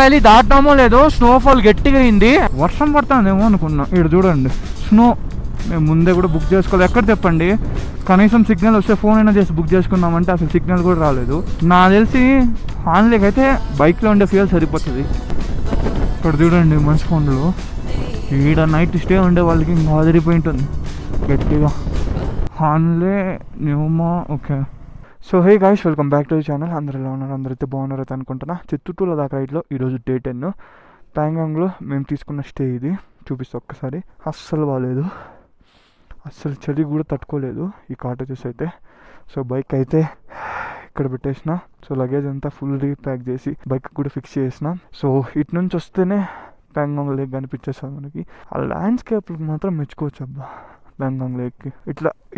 Valley దాటామో లేదో snowfall గట్టిగా అయింది. వర్షం పడుతుందేమో అనుకున్నా. ఇక్కడ చూడండి స్నో. మేము ముందే కూడా బుక్ చేసుకోవాలి. ఎక్కడ చెప్పండి, కనీసం సిగ్నల్ వస్తే ఫోన్ అయినా చేసి బుక్ చేసుకున్నామంటే అసలు సిగ్నల్ కూడా రాలేదు. నాకు తెలిసి హాన్లేకి అయితే బైక్లో ఉండే ఫ్యూయల్ సరిపోతుంది. ఇక్కడ చూడండి మంచి ఫోన్లు. ఈడ నైట్ స్టే ఉండే వాళ్ళకి ఇంకా అదిరిపోయి ఉంటుంది గట్టిగా. Hanle Nyoma. Okay, so hey guys, welcome back to the channel. అందరూ ఎలా ఉన్నారు? అందరైతే బాగున్నారు అయితే అనుకుంటున్నా. చిత్తూరులో దాకా రైడ్లో ఈరోజు డే 10. ప్యాంగాంగ్లో మేము తీసుకున్న స్టే ఇది. చూపిస్తా ఒక్కసారి. అస్సలు బాగాలేదు, అస్సలు చలి కూడా తట్టుకోలేదు ఈ కాటేజెస్ అయితే. సో బైక్ అయితే ఇక్కడ పెట్టేసిన. సో లగేజ్ అంతా ఫుల్ రీప్యాక్ చేసి బైక్ కూడా ఫిక్స్ చేసిన. సో ఇటు నుంచి వస్తేనే ప్యాంగాంగ్ లేక్ కనిపించేస్తాం మనకి. ఆ ల్యాండ్స్కేప్లకు మాత్రం మెచ్చుకోవచ్చు అబ్బా. ప్యాంగాంగ్ లేక్కి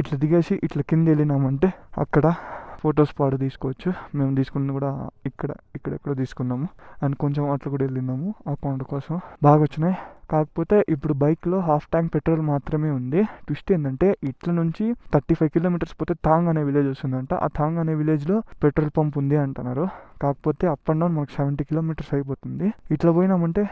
ఇట్లా దిగేసి ఇట్లా కింద వెళ్ళినామంటే అక్కడ ఫొటోస్ పాడు తీసుకోవచ్చు. మేము తీసుకున్నది కూడా ఇక్కడెక్కడో తీసుకున్నాము. అండ్ కొంచెం అట్లా కూడా వెళ్ళినాము ఆ కొండ కోసం. బాగా వచ్చినాయి. కాకపోతే ఇప్పుడు బైక్లో హాఫ్ ట్యాంక్ పెట్రోల్ మాత్రమే ఉంది. ట్విస్ట్ ఏంటంటే ఇట్ల నుంచి 35 కిలోమీటర్స్ పోతే థాంగ్ అనే విలేజ్ వస్తుందంట. ఆ థాంగ్ అనే విలేజ్లో పెట్రోల్ పంప్ ఉంది అంటున్నారు. కాకపోతే అప్ అండ్ డౌన్ మనకు 70 కిలోమీటర్స్ అయిపోతుంది. ఇట్లా పోయినామంటే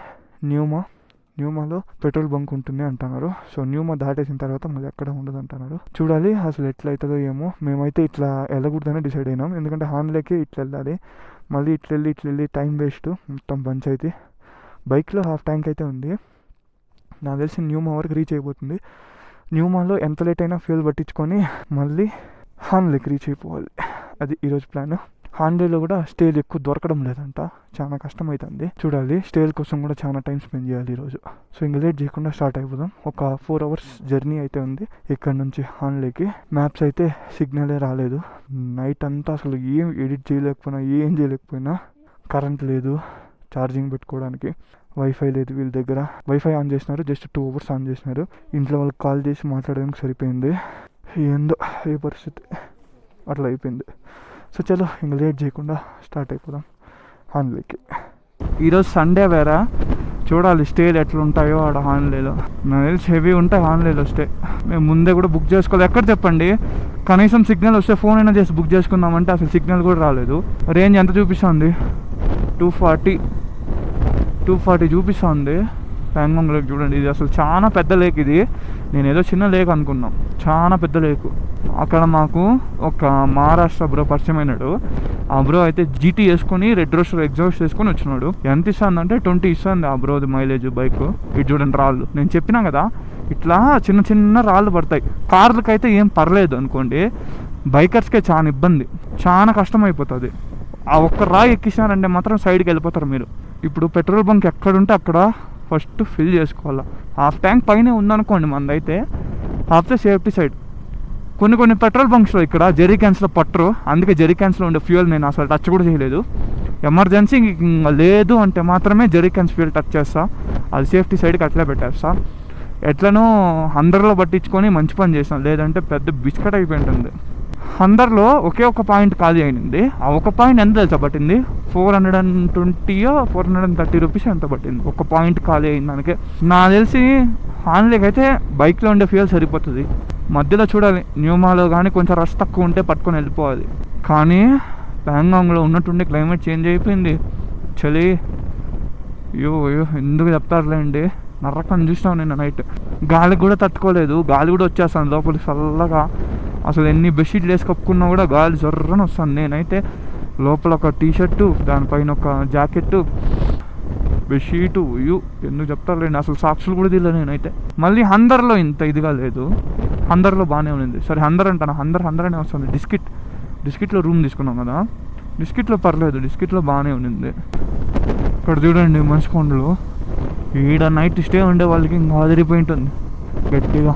న్యూమాలో పెట్రోల్ బంక్ ఉంటుంది అంటున్నారు. సో న్యూమా దాటేసిన తర్వాత మళ్ళీ ఎక్కడ ఉండదు అంటున్నారు. చూడాలి అసలు ఎట్లా అవుతుందో ఏమో. మేమైతే ఇట్లా వెళ్ళకూడదని డిసైడ్ అయినాం. ఎందుకంటే హాన్లేకి ఇట్లా వెళ్ళాలి, మళ్ళీ ఇట్లా వెళ్ళి టైం వేస్ట్, మొత్తం పంచాయితీ. బైక్లో హాఫ్ ట్యాంక్ అయితే ఉంది. నాకు తెలిసి న్యూమా వరకు రీచ్ అయిపోతుంది. న్యూమాలో ఎంత లేట్ అయినా ఫ్యూల్ పట్టించుకొని మళ్ళీ హాన్లేకి రీచ్ అయిపోవాలి. అది ఈరోజు ప్లాన్. హాన్లేలో కూడా స్టేజ్ ఎక్కువ దొరకడం లేదంట, చాలా కష్టమవుతుంది. చూడాలి, స్టేజ్ కోసం కూడా చాలా టైం స్పెండ్ చేయాలి ఈరోజు. సో ఇంకా లేట్ చేయకుండా స్టార్ట్ అయిపోదాం. ఒక 4 hours జర్నీ అయితే ఉంది ఇక్కడ నుంచి హాన్లేకి. మ్యాప్స్ అయితే సిగ్నలే రాలేదు. నైట్ అంతా అసలు ఏం ఎడిట్ చేయలేకపోయినా కరెంట్ లేదు ఛార్జింగ్ పెట్టుకోవడానికి. వైఫై లేదు వీళ్ళ దగ్గర. వైఫై ఆన్ చేసినారు, జస్ట్ 2 hours ఆన్ చేసినారు. ఇంట్లో వాళ్ళకి కాల్ చేసి మాట్లాడడానికి సరిపోయింది. ఏందో ఏ పరిస్థితి అట్లా అయిపోయింది. సో చలో ఇంక లేట్ చేయకుండా స్టార్ట్ అయిపోదాం హాన్లేకి. ఈరోజు సండే వేరా, చూడాలి స్టేలు ఎట్లా ఉంటాయో ఆడ హాన్లేలో. నాకు తెలిసి హెవీ ఉంటాయి హాన్లేలో స్టే. మేము ముందే కూడా బుక్ చేసుకోవాలి. ఎక్కడ చెప్పండి, కనీసం సిగ్నల్ వస్తే ఫోన్ అయినా చేసి బుక్ చేసుకుందామంటే అసలు సిగ్నల్ కూడా రాలేదు. రేంజ్ ఎంత చూపిస్తుంది? 240 చూపిస్తుంది. ప్యాంగాంగ్ లేక్ చూడండి, ఇది అసలు చాలా పెద్ద లేక్. ఇది నేను ఏదో చిన్న లేక్ అనుకున్నాం, చాలా పెద్ద లేకు. అక్కడ మాకు ఒక మహారాష్ట్ర బ్రో పరిచయం అయినాడు. ఆ బ్రో అయితే జీటీ వేసుకొని రెడ్ రోస్టర్ ఎగ్జాస్ట్ వేసుకొని వచ్చినాడు. ఎంత ఇస్తుంది అంటే 20 ఇస్తుంది ఆ బ్రోది మైలేజ్ బైక్. ఇటు చూడండి రాళ్ళు, నేను చెప్పినా కదా ఇట్లా చిన్న చిన్న రాళ్ళు పడతాయి. కార్లకి అయితే ఏం పర్లేదు అనుకోండి, బైకర్స్కే చాలా ఇబ్బంది, చాలా కష్టం అయిపోతుంది. ఆ ఒక్క రాయి ఎక్కించారంటే మాత్రం సైడ్కి వెళ్ళిపోతారు మీరు. ఇప్పుడు పెట్రోల్ బంక్ ఎక్కడుంటే అక్కడ ఫస్ట్ ఫిల్ చేసుకోవాలి. హాఫ్ ట్యాంక్ పైన ఉందనుకోండి మనదైతే, హాఫ్ ద సేఫ్టీ సైడ్. కొన్ని పెట్రోల్ బంక్స్లో ఇక్కడ జెరీ క్యాన్స్లో పట్టరు. అందుకే జెరీ క్యాన్స్లో ఉండే ఫ్యూయల్ నేను అసలు టచ్ కూడా చేయలేదు. ఎమర్జెన్సీ లేదు అంటే మాత్రమే జెరీ క్యాన్స్ ఫ్యూయల్ టచ్ చేస్తా. అది సేఫ్టీ సైడ్కి అట్లే పెట్టేస్తా. ఎట్లనో అందరిలో పట్టించుకొని మంచి పని చేసాను, లేదంటే పెద్ద బిస్కెట్ అయిపోయి ఉంటుంది. అందరిలో ఒకే ఒక పాయింట్ ఖాళీ అయింది. ఆ ఒక పాయింట్ ఎంత తెలుసా పట్టింది? 430 రూపీస్ ఎంత పట్టింది ఒక పాయింట్ ఖాళీ అయింది దానికి. నాకు తెలిసి హాన్లేకి అయితే బైక్లో ఉండే ఫ్యూయల్ సరిపోతుంది. మధ్యలో చూడాలి, న్యూమాలో కానీ కొంచెం రష్ తక్కువ ఉంటే పట్టుకొని వెళ్ళిపోవాలి. కానీ ప్యాంగాంగ్లో ఉన్నట్టుండి క్లైమేట్ చేంజ్ అయిపోయింది. చలి అయ్యో ఎందుకు చెప్తారులేండి. నరకని చూసినావు నిన్న నైట్. గాలికి కూడా తట్టుకోలేదు, గాలి కూడా వచ్చేస్తాను లోపలికి చల్లగా. అసలు ఎన్ని బెడ్షీట్లు వేసి కప్పుకున్నా కూడా గాలి జర్రని వస్తుంది. నేనైతే లోపల ఒక టీషర్టు, దానిపైన ఒక జాకెట్టు, బెడ్షీటు. ఎందుకు చెప్తారులేండి, అసలు సాక్షులు కూడా తీయలేదు నేనైతే. మళ్ళీ హందర్లో ఇంత ఇదిగా లేదు, హందర్లో బాగానే ఉంది. సరే హందర్ అంటాను, హందర్ అనే వస్తుంది. డిస్కిట్లో రూమ్ తీసుకున్నాం కదా, డిస్కిట్లో పర్లేదు, డిస్కిట్లో బాగానే ఉంది. ఇక్కడ చూడండి మంచి కొండలు. ఈడ నైట్ స్టే ఉండే వాళ్ళకి ఇంకా అదిరిపోయి ఉంటుంది గట్టిగా.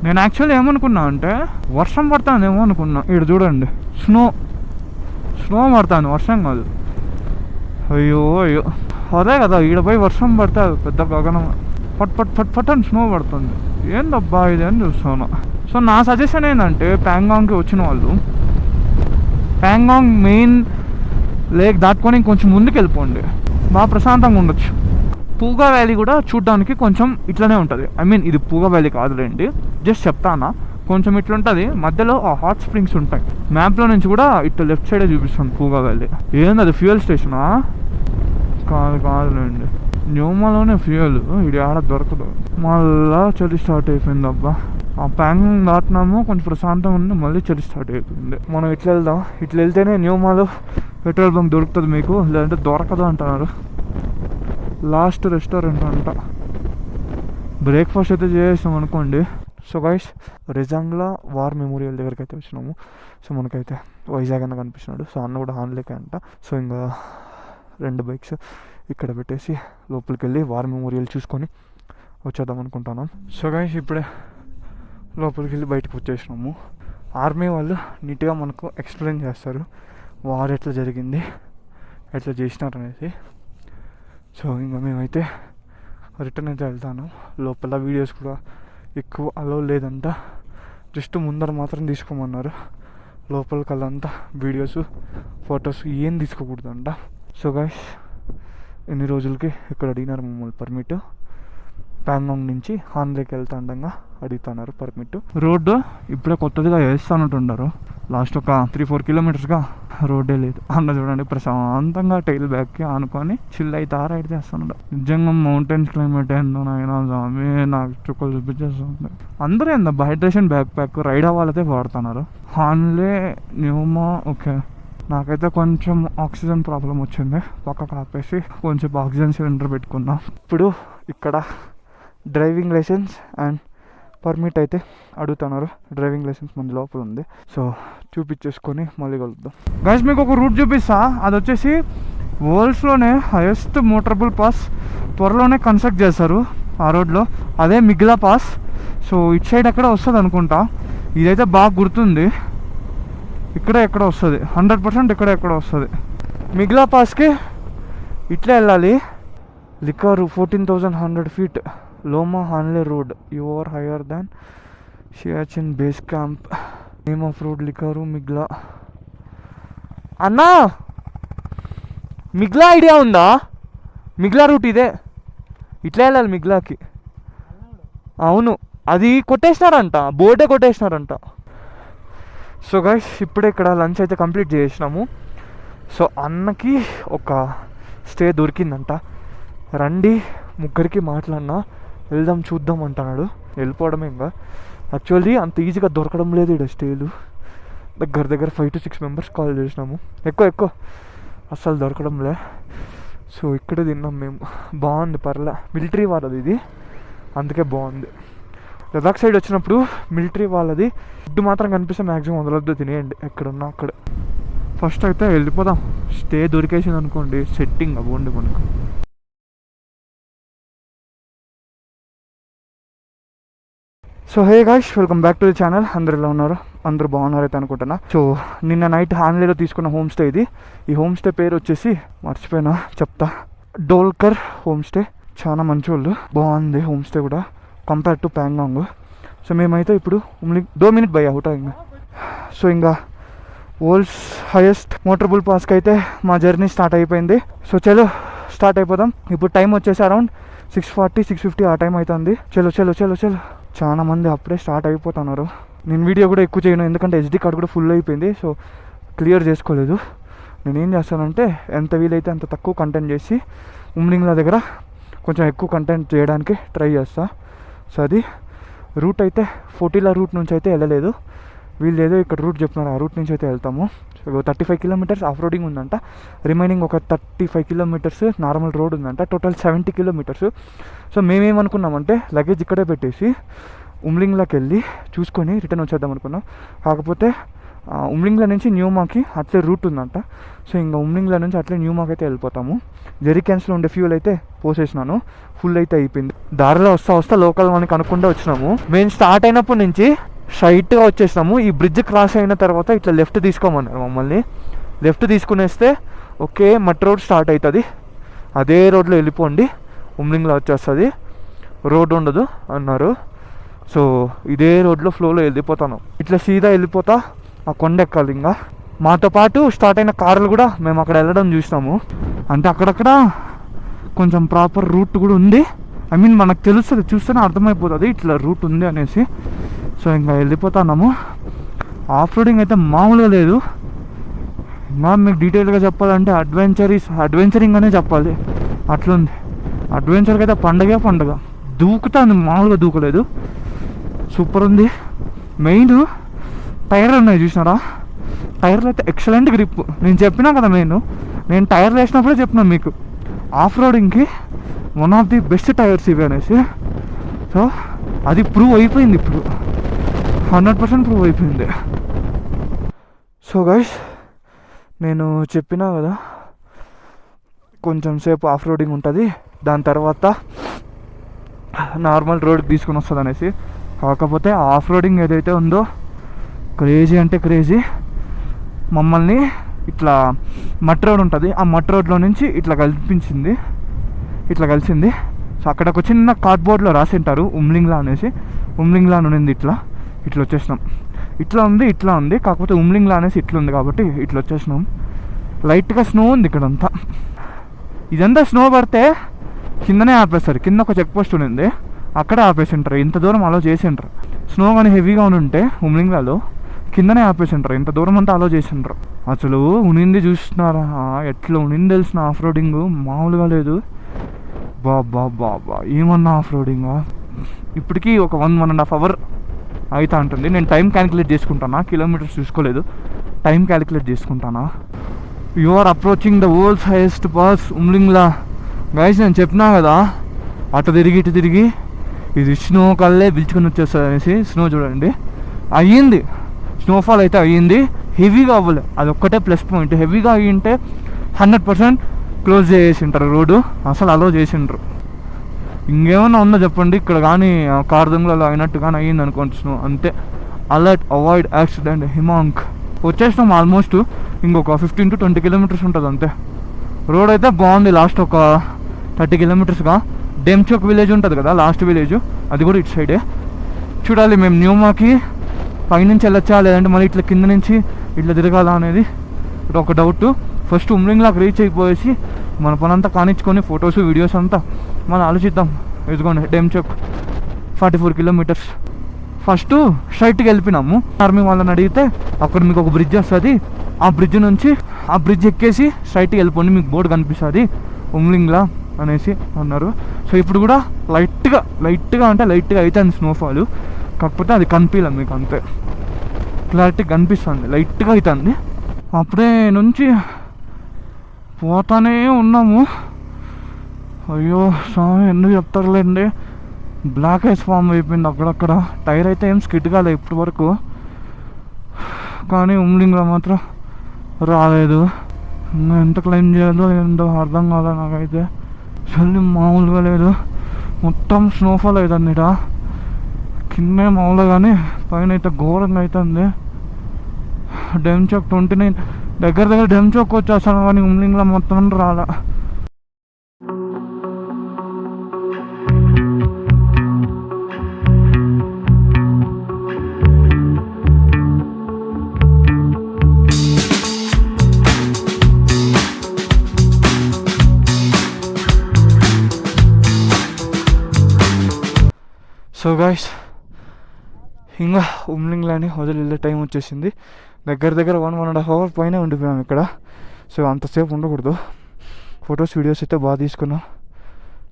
నేను యాక్చువల్లీ ఏమనుకున్నా అంటే వర్షం పడుతుందేమో అనుకున్నా. ఇక్కడ చూడండి స్నో పడుతుంది, వర్షం కాదు. అయ్యో అదే కదా, ఈడ పోయి వర్షం పడితే పెద్ద గగనం పట్ అని స్నో పడుతుంది. ఏందబ్బా ఇది అని చూస్తాను. సో నా సజెషన్ ఏంటంటే ప్యాంగాంగ్కి వచ్చిన వాళ్ళు ప్యాంగాంగ్ మెయిన్ లేక్ దాటుకొని కొంచెం ముందుకు వెళ్ళిపోండి, బాగా ప్రశాంతంగా ఉండొచ్చు. పూగా వ్యాలీ కూడా చూడడానికి కొంచెం ఇట్లనే ఉంటుంది. ఐ మీన్ ఇది పూగా వ్యాలీ కాదులేండి, జస్ట్ చెప్తానా. కొంచెం ఇట్లుంటుంది, మధ్యలో ఆ హాట్ స్ప్రింగ్స్ ఉంటాయి. మ్యాప్లో నుంచి కూడా ఇట్లా లెఫ్ట్ సైడే చూపిస్తుంది పూగా వ్యాలీ. ఏంది అది ఫ్యూయల్ స్టేషనా? కాదులేండి, న్యూమాలోనే ఫ్యూయల్ ఇది ఆడ దొరకదు. మళ్ళా చలి స్టార్ట్ అయిపోయింది అబ్బా. ఆ ప్యాంగ్ దాటినాము, కొంచెం ప్రశాంతంగా ఉంది, మళ్ళీ చలి స్టార్ట్ అయిపోయింది. మనం ఇట్లా వెళ్దాం, ఇట్లా వెళ్తేనే న్యూమాలో పెట్రోల్ బంక్ దొరుకుతుంది మీకు, లేదంటే దొరకదు అంటున్నారు. లాస్ట్ రెస్టారెంట్ అంట. బ్రేక్ఫాస్ట్ అయితే చేసాం అనుకోండి. సో గైస్, రిజంగ్లా వార్ మెమోరియల్ దగ్గరికి అయితే వచ్చినాము. సో మనకైతే వైజాగ్ అన్న కనిపిస్తున్నాడు. సో అన్న కూడా హాన్లేకే అంట. సో ఇంకా 2 బైక్స్ ఇక్కడ పెట్టేసి లోపలికి వెళ్ళి వార్ మెమోరియల్ చూసుకొని వచ్చేద్దాం అనుకుంటున్నాం. సో గైస్, ఇప్పుడే లోపలికి వెళ్ళి బయటకు వచ్చేసినాము. ఆర్మీ వాళ్ళు నీట్గా మనకు ఎక్స్ప్లెయిన్ చేస్తారు వార్ ఎట్లా జరిగింది, ఎట్లా చేసినారు అనేసి. సో ఇంకా మేమైతే రిటర్న్ అయితే వెళ్తాను. లోపల వీడియోస్ కూడా ఎక్కువ అలో లేదంట, జస్ట్ ముందర మాత్రం తీసుకోమన్నారు. లోపలికి వెళ్ళంతా వీడియోస్ ఫొటోస్ ఏం తీసుకోకూడదంట. సో గైస్, ఎన్ని రోజులకి ఇక్కడ అడిగినారు మమ్మల్ని పర్మిట్. ప్యాంగాంగ్ నుంచి హాన్లేకి వెళ్తా ఉండగా అడుగుతున్నారు పర్మిట్. రోడ్డు ఇప్పుడే కొత్తదిగా వేస్తానంటున్నారు. లాస్ట్ ఒక 3-4 కిలోమీటర్స్గా రోడ్డే లేదు. అన్న చూడండి ప్రశాంతంగా టైల్ బ్యాక్కి ఆనుకొని చిల్ అయితే రైడ్ చేస్తున్నాడు. నిజంగా మౌంటైన్స్ క్లైమేట్ ఏందో నాయన స్వామి, నాకు చుక్కలు చూపించేస్తుంది. అందరూ ఏందబ్బా హైడ్రేషన్ బ్యాక్ ప్యాక్ రైడ్ అవ్వాలైతే వాడుతున్నారు. హాన్లే, న్యూమా ఓకే. నాకైతే కొంచెం ఆక్సిజన్ ప్రాబ్లం వచ్చింది, పక్కకు ఆపేసి కొంచెం ఆక్సిజన్ సిలిండర్ పెట్టుకున్నా. ఇప్పుడు ఇక్కడ డ్రైవింగ్ లైసెన్స్ అండ్ పర్మిట్ అయితే అడుగుతున్నారు. డ్రైవింగ్ లైసెన్స్ మన లోపల ఉంది, సో చూపించేసుకొని మళ్ళీ కలుద్దాం. గైస్, మీకు ఒక రూట్ చూపిస్తా. అది వచ్చేసి వరల్డ్స్లోనే హైయెస్ట్ మోటరబుల్ పాస్ త్వరలోనే కన్స్ట్రక్ట్ చేస్తారు ఆ రోడ్లో. అదే మిగిలా పాస్. సో ఇటు సైడ్ ఎక్కడ వస్తుంది అనుకుంటా. ఇదైతే బాగా గుర్తుంది, ఇక్కడ ఎక్కడ వస్తుంది 100% ఇక్కడ ఎక్కడ వస్తుంది. మిగిలా పాస్కి ఇట్లా వెళ్ళాలి. Likaru 14,100 feet. Loma Hanle road, you are higher than Siachen base camp. Name of road Likaru Migla. అన్నా, మిగ్లా ఐడియా ఉందా? మిగ్లా రూట్ ఇదే, ఇట్లా వెళ్ళాలి మిగ్లాకి. అవును, అది కొట్టేసినారంట, బోర్డే కొట్టేసినారంట. సో గైస్, ఇప్పుడే ఇక్కడ లంచ్ అయితే కంప్లీట్ చేసినాము. సో అన్నకి ఒక స్టే దొరికిందంట. రండి ముగ్గురికి మాట్లాడినా, వెళ్దాం చూద్దాం అంటున్నాడు. వెళ్ళిపోవడమే ఇంకా. యాక్చువల్లీ అంత ఈజీగా దొరకడం లేదు ఇక్కడ స్టేలు. దగ్గర 5 to 6 members కాల్ చేసినాము. ఎక్కువ అస్సలు దొరకడంలే. సో ఇక్కడే తిన్నాం మేము. బాగుంది, పర్లే. మిలిటరీ వాళ్ళది ఇది, అందుకే బాగుంది. లదాఖ్ సైడ్ వచ్చినప్పుడు మిలిటరీ వాళ్ళది ఫుడ్ మాత్రం కనిపిస్తే మ్యాక్సిమం వదలొద్దు, తినేయండి ఎక్కడున్నా అక్కడే. ఫస్ట్ అయితే వెళ్ళిపోదాం. స్టే దొరికేసింది అనుకోండి, సెట్టింగ్ అవ్వండి మనకు. So hey guys, welcome back to the channel. అందరు ఎలా ఉన్నారు? అందరూ బాగున్నారు అయితే అనుకుంటున్నా. సో నిన్న నైట్ హాన్లేలో తీసుకున్న హోమ్ స్టే ఇది. ఈ హోమ్ స్టే పేరు వచ్చేసి మర్చిపోయినా, చెప్తా. డోల్కర్ హోమ్ స్టే. చాలా మంచి వాళ్ళు, బాగుంది హోమ్ స్టే కూడా కంపేర్ టు ప్యాంగాంగ్. సో మేమైతే ఇప్పుడు 2 minutes భయ్యా హుటాయింగ్. సో ఇంకా వరల్డ్స్ హైయెస్ట్ మోటరబుల్ పాస్కి అయితే మా జర్నీ స్టార్ట్ అయిపోయింది. సో చలో స్టార్ట్ అయిపోదాం. ఇప్పుడు టైం వచ్చేసి అరౌండ్ 6:40, 6:50 ఆ టైం అవుతుంది. చలో. చాలా మంది అప్పుడే స్టార్ట్ అయిపోతున్నారు. నేను వీడియో కూడా ఎక్కువ చేయను, ఎందుకంటే SD కార్డ్ కూడా ఫుల్ అయిపోయింది. సో క్లియర్ చేసుకోలేదు. నేనేం చేస్తానంటే ఎంత వీలైతే అంత తక్కువ కంటెంట్ చేసి ఉమ్లింగ్లా దగ్గర కొంచెం ఎక్కువ కంటెంట్ చేయడానికి ట్రై చేస్తా. సో అది రూట్ అయితే 40 రూట్ నుంచి అయితే వెళ్ళలేదు. వీళ్ళు ఏదో ఇక్కడ రూట్ చెప్తున్నారు, ఆ రూట్ నుంచి అయితే వెళ్తాము. సో 35 kilometers ఆఫ్ రోడింగ్ ఉందంట. రిమైనింగ్ ఒక 35 kilometers నార్మల్ రోడ్ ఉందంట. Total 70 kilometers. సో మేమేమనుకున్నామంటే లగేజ్ ఇక్కడే పెట్టేసి ఉమ్లింగ్లోకి వెళ్ళి చూసుకొని రిటర్న్ వచ్చేద్దాం అనుకున్నాం. కాకపోతే ఉమ్లింగ్లో నుంచి న్యూమాకి అట్లే రూట్ ఉందంట. సో ఇంకా ఉమ్లింగ్లో నుంచి అట్లే న్యూమాకి అయితే వెళ్ళిపోతాము. జెరిక్యాన్స్లో ఉండే ఫ్యూల్ అయితే పోసేసినాను, ఫుల్ అయితే అయిపోయింది. దారిలో వస్తా లోకల్ మనకి అనుకుంటూ వచ్చినాము. మేము స్టార్ట్ అయినప్పటి నుంచి స్ట్రైట్గా వచ్చేసినాము. ఈ బ్రిడ్జ్ క్రాస్ అయిన తర్వాత ఇట్లా లెఫ్ట్ తీసుకోమన్నారు మమ్మల్ని. లెఫ్ట్ తీసుకునేస్తే ఓకే మట్ రోడ్ స్టార్ట్ అవుతుంది, అదే రోడ్లో వెళ్ళిపోండి, ఉమ్లింగ్లో వచ్చేస్తుంది, రోడ్ ఉండదు అన్నారు. సో ఇదే రోడ్లో ఫ్లోలో వెళ్ళిపోతాను. ఇట్లా సీదా వెళ్ళిపోతా ఆ కొండ ఎక్కాలి. ఇంకా మాతో పాటు స్టార్ట్ అయిన కార్లు కూడా మేము అక్కడ వెళ్ళడం చూసినాము. అంటే అక్కడక్కడ కొంచెం ప్రాపర్ రూట్ కూడా ఉంది. మనకు తెలుస్తుంది, చూస్తేనే అర్థమైపోతుంది ఇట్లా రూట్ ఉంది అనేసి. సో ఇంకా వెళ్ళిపోతున్నాము. ఆఫ్ రోడింగ్ అయితే మామూలుగా లేదు. ఇంకా మీకు డీటెయిల్గా చెప్పాలంటే అడ్వెంచరింగ్ అనే చెప్పాలి. అట్లుంది. అడ్వెంచర్కి అయితే పండగ దూకుతాను, మామూలుగా దూకలేదు. సూపర్ ఉంది. మెయిన్ టైర్లు ఉన్నాయి చూసినారా, టైర్లు అయితే ఎక్సలెంట్ గ్రిప్. నేను చెప్పినా కదా, నేను టైర్లు వేసినప్పుడే చెప్పినాను మీకు, ఆఫ్ రోడింగ్కి one of the best tyres ఇవి అనేసి. సో అది ప్రూవ్ అయిపోయింది, ఇప్పుడు 100% ప్రూవ్ అయిపోయింది. సో గైస్, నేను చెప్పినా కదా కొంచెం సేపు ఆఫ్ రోడింగ్ ఉంటుంది, దాని తర్వాత నార్మల్ రోడ్కి తీసుకుని వస్తుంది అనేసి. కాకపోతే ఆఫ్ రోడింగ్ ఏదైతే ఉందో క్రేజీ అంటే క్రేజీ. మమ్మల్ని ఇట్లా మట్ రోడ్ ఉంటుంది, ఆ మట్ రోడ్లో నుంచి ఇట్లా కలిసింది. సో అక్కడ ఒక చిన్న కార్డ్బోర్డ్లో రాసి ఉంటారు ఉమ్లింగ్లా అనేసి. ఉమ్లింగ్లా ఉన్నింది, ఇట్లా వచ్చేసినాం. ఇట్లా ఉంది, కాకపోతే ఉమ్లింగ్లా అనేసి ఇట్లా ఉంది కాబట్టి ఇట్లా వచ్చేసినాం. లైట్గా స్నో ఉంది ఇక్కడంతా. ఇదంతా స్నో పడితే కిందనే ఆపేస్తారు. కింద ఒక చెక్ పోస్ట్ ఉంది, అక్కడే ఆపేసి ఉంటారు. ఇంత దూరం అలో చేసి ఉంటారు. స్నో కానీ హెవీగా ఉంటే ఉమ్లింగ్లాలో కిందనే ఆపేసి ఉంటారు. ఇంత దూరం అంతా అలో చేసి ఉంటారు. అసలు ఉనింది చూస్తున్నారా, ఎట్లా ఉనింది తెలిసిన ఆఫ్ రోడింగ్ మామూలుగా లేదు. బాబా ఏమన్నా ఆఫ్ రోడింగా. ఇప్పటికీ ఒక 1.5 hours అయితే ఉంటుంది. నేను టైం క్యాలిక్యులేట్ చేసుకుంటానా, కిలోమీటర్స్ చూసుకోలేదు, టైం క్యాలిక్యులేట్ చేసుకుంటానా. You are approaching the world's highest pass Umlingla. Guys నేను చెప్పినా కదా, అటు తిరిగి ఇటు తిరిగి ఇది స్నో కల్లే పిలుచుకొని వచ్చేస్తుంది అనేసి. స్నో చూడండి, అయ్యింది, స్నోఫాల్ అయితే అయ్యింది, హెవీగా అవ్వలే. అది ఒక్కటే ప్లస్ పాయింట్. హెవీగా అయ్యింటే 100% క్లోజ్ చేసింటారు రోడ్డు, అసలు అలో చేసిండ్రు. ఇంకేమన్నా ఉందో చెప్పండి ఇక్కడ, కానీ కార్దంగులలో అయినట్టు కానీ అయ్యింది అనుకోండి స్నో, అంతే. Alert, avoid accident, Himank. వచ్చేసినాం ఆల్మోస్ట్. ఇంకొక 15 to 20 kilometers ఉంటుంది అంతే. రోడ్ అయితే బాగుంది. లాస్ట్ ఒక 30 kilometersగా డెమ్చోక్ విలేజ్ ఉంటుంది కదా, లాస్ట్ విలేజ్, అది కూడా ఇటు సైడే. చూడాలి మేము న్యూమాకి పైనుంచి వెళ్ళొచ్చా, లేదంటే మళ్ళీ ఇట్లా కింద నుంచి ఇట్లా తిరగాల అనేది ఒక డౌట్. ఫస్ట్ ఉమ్లింగ్లాకి రీచ్ అయిపోయేసి మన పనంతా కానిచ్చుకొని ఫొటోస్ వీడియోస్ అంతా మనం ఆలోచిద్దాం. ఇదిగోండి డెమ్చోక్ 44 kilometers. ఫస్ట్ స్ట్రైట్కి వెళ్ళిపోయినాము. ఆర్మీ వాళ్ళని అడిగితే అక్కడ మీకు ఒక బ్రిడ్జ్ వస్తుంది, ఆ బ్రిడ్జ్ ఎక్కేసి స్ట్రైట్కి వెళ్ళిపోండి, మీకు బోర్డు కనిపిస్తుంది ఉమ్లింగ్లా అనేసి అన్నారు. సో ఇప్పుడు కూడా లైట్గా అవుతుంది స్నోఫాల్, కాకపోతే అది కనిపించలేదు మీకు, అంతే. క్లారిటీ కనిపిస్తుంది, లైట్గా అవుతుంది. అప్పుడే నుంచి పోతానే ఉన్నాము. అయ్యో స్వామి, ఎందుకు చెప్తారులేండి, బ్లాక్ ఐస్ ఫామ్ అయిపోయింది అక్కడక్కడ. టైర్ అయితే ఏం స్కిడ్ కాలేదు ఇప్పటి వరకు, కానీ ఉమ్లింగ్లో మాత్రం రాలేదు. ఇంకా ఎంత క్లైమ్ చేయాలో ఏంటో అర్థం కాలేదు నాకైతే. చల్లి మామూలుగా లేదు, మొత్తం స్నోఫాల్ అవుతుంది ఇట. కింద మామూలుగా కానీ పైన అయితే ఘోరంగా అవుతుంది. డెమ్చోక్ 29 దగ్గర డెమ్చోక్ వచ్చేస్తాను, కానీ ఉమ్లింగ్లో మొత్తం రాలా. సో గైస్, ఇంకా ఉమ్లింగ్లాని వదిలి వెళ్ళే టైం వచ్చేసింది. దగ్గర 1.5 hours పైన ఉండిపోయాం ఇక్కడ. సో అంతసేపు ఉండకూడదు. ఫొటోస్ వీడియోస్ అయితే బాగా తీసుకున్నాం.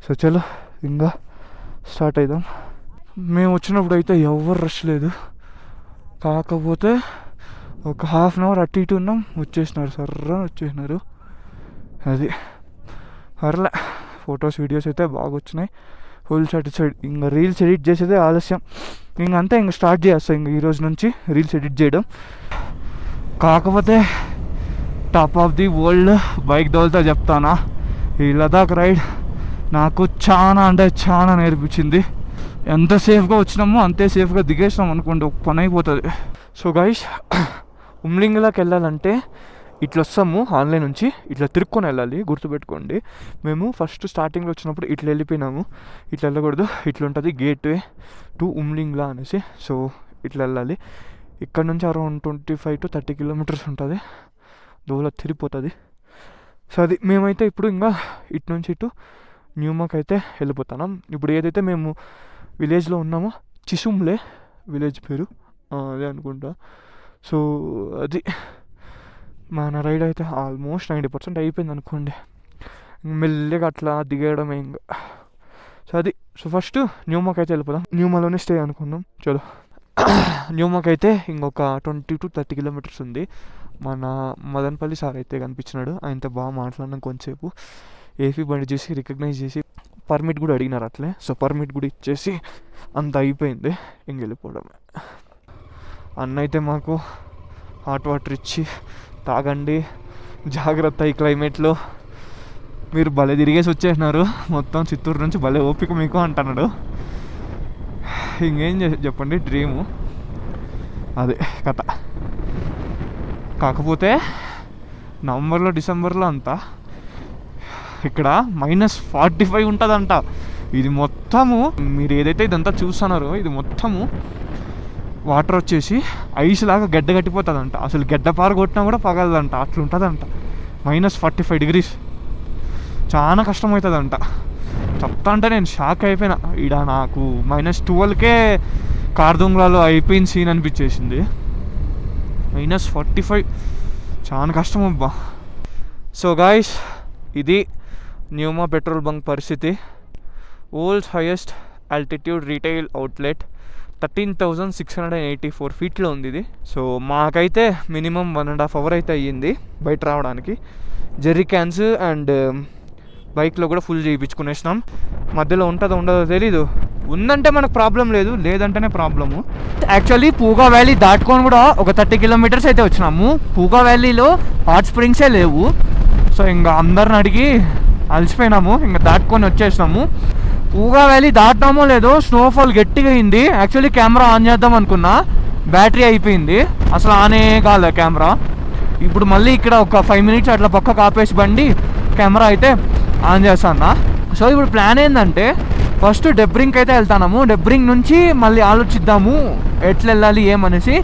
సో చలో ఇంకా స్టార్ట్ అవుదాం. మేము వచ్చినప్పుడు అయితే ఎవరు రష్ లేదు, కాకపోతే ఒక 1/2 hour అటు ఇటు ఉన్నాం, వచ్చేసినారు. అది అర్లే. ఫొటోస్ వీడియోస్ అయితే బాగా వచ్చినాయి, ఫుల్ సాటిస్ఫైడ్. ఇంకా రీల్స్ ఎడిట్ చేసేదే ఆలస్యం. ఇంకంతా ఇంకా స్టార్ట్ చేస్తాం ఇంక ఈరోజు నుంచి రీల్స్ ఎడిట్ చేయడం. కాకపోతే top of the world bike దోల్తా చెప్తానా, ఈ లదాఖ్ రైడ్ నాకు చాలా నేర్పించింది. ఎంత సేఫ్గా వచ్చినామో అంతే సేఫ్గా దిగేసినాం అనుకోండి, ఒక పని అయిపోతుంది. సో గైస్, ఉమ్లింగ్లాకి వెళ్ళాలంటే ఇట్లా వస్తాము, ఆన్లైన్ నుంచి ఇట్లా తిరుక్కొని వెళ్ళాలి, గుర్తుపెట్టుకోండి. మేము ఫస్ట్ స్టార్టింగ్లో వచ్చినప్పుడు ఇట్లా వెళ్ళిపోయినాము. ఇట్లా వెళ్ళకూడదు, ఇట్లా ఉంటుంది గేట్వే టు ఉమ్లింగ్లా అనేసి. సో ఇట్లా వెళ్ళాలి. ఇక్కడ నుంచి అరౌండ్ 25 to 30 kilometers ఉంటుంది, దూల తిరిగిపోతుంది. సో అది మేమైతే ఇప్పుడు ఇంకా ఇటు నుంచి ఇటు న్యూమాక్ అయితే వెళ్ళిపోతున్నాం. ఇప్పుడు ఏదైతే మేము విలేజ్లో ఉన్నామో, చిసుమ్లే విలేజ్ పేరు, అదే అనుకుంటా. సో అది మన రైడ్ అయితే ఆల్మోస్ట్ 90% అయిపోయింది అనుకోండి. మెల్లిగా అట్లా దిగేయడమే ఇంకా. సో అది. సో ఫస్ట్ న్యూమాకి అయితే వెళ్ళిపోదాం. న్యూమాలోనే స్టే అనుకున్నాం. చలో న్యూమాకి అయితే ఇంకొక 20 to 30 kilometers ఉంది. మన మదన్పల్లి సార్ అయితే కనిపించినాడు. ఆయనతో బాగా మాట్లాడినాం కొంచెంసేపు. ఏపీ బండి చూసి రికగ్నైజ్ చేసి పర్మిట్ కూడా అడిగినారు అట్లే. సో పర్మిట్ కూడా ఇచ్చేసి అంత అయిపోయింది. ఇంక వెళ్ళిపోవడమే. అన్న అయితే మాకు హాట్ వాటర్ ఇచ్చి తాగండి, జాగ్రత్త ఈ క్లైమేట్లో, మీరు భలే తిరిగేసి వచ్చేసినారు మొత్తం చిత్తూరు నుంచి, భలే ఓపిక మీకు అంటున్నాడు. ఇంకేం చెప్పండి, డ్రీము అదే కథ. కాకపోతే నవంబర్లో డిసెంబర్లో అంతా ఇక్కడ -45 ఉంటుందంట. ఇది మొత్తము మీరు ఏదైతే ఇదంతా చూస్తున్నారో ఇది మొత్తము వాటర్ వచ్చేసి ఐస్ లాగా గడ్డ కట్టిపోతుందంట. అసలు గడ్డ పార కొట్టినా కూడా పగలదంట, అట్లా ఉంటుందంట. -45 degrees. చాలా కష్టమవుతుందంట. చెప్తా అంటే నేను షాక్ అయిపోయినా. ఈడ నాకు -12కే కార్దుంగ్లాలో అయిపోయిన సీన్ అనిపించేసింది. -45 చాలా కష్టం అబ్బా. సో గాయ్స్, ఇది న్యూమా పెట్రోల్ బంక్ పరిస్థితి. World's highest altitude retail outlet 13,684 feetలో ఉంది ఇది. సో మాకైతే మినిమం 1.5 hour అయితే అయ్యింది బయట రావడానికి. జెర్రీ క్యాన్స్ అండ్ బైక్లో కూడా ఫుల్ చేయించుకునేసినాం. మధ్యలో ఉంటుందో ఉండదో తెలీదు. ఉందంటే మనకు ప్రాబ్లం లేదు, లేదంటేనే ప్రాబ్లము. యాక్చువల్లీ పూగా వ్యాలీ దాటుకొని కూడా ఒక 30 kilometers అయితే వచ్చినాము. పూగా వ్యాలీలో హాట్ స్ప్రింగ్సే లేవు. సో ఇంకా అందరిని అడిగి అలసిపోయినాము, ఇంకా దాటుకొని వచ్చేసినాము. పూగా వ్యాలీ దాటినామో లేదో స్నోఫాల్ గట్టిగా అయింది. యాక్చువల్లీ కెమెరా ఆన్ చేద్దాం అనుకున్నా, బ్యాటరీ అయిపోయింది, అసలు ఆనే కాలే కెమెరా. ఇప్పుడు మళ్ళీ ఇక్కడ ఒక 5 minutes అట్లా పక్కకు ఆపేసి బండి కెమెరా అయితే ఆన్ చేస్తాను. సో ఇప్పుడు ప్లాన్ ఏంటంటే ఫస్ట్ డెబ్రింగ్కి అయితే వెళ్తాము. డెబ్రింగ్ నుంచి మళ్ళీ ఆలోచిద్దాము ఎట్లా వెళ్ళాలి ఏమనేసి.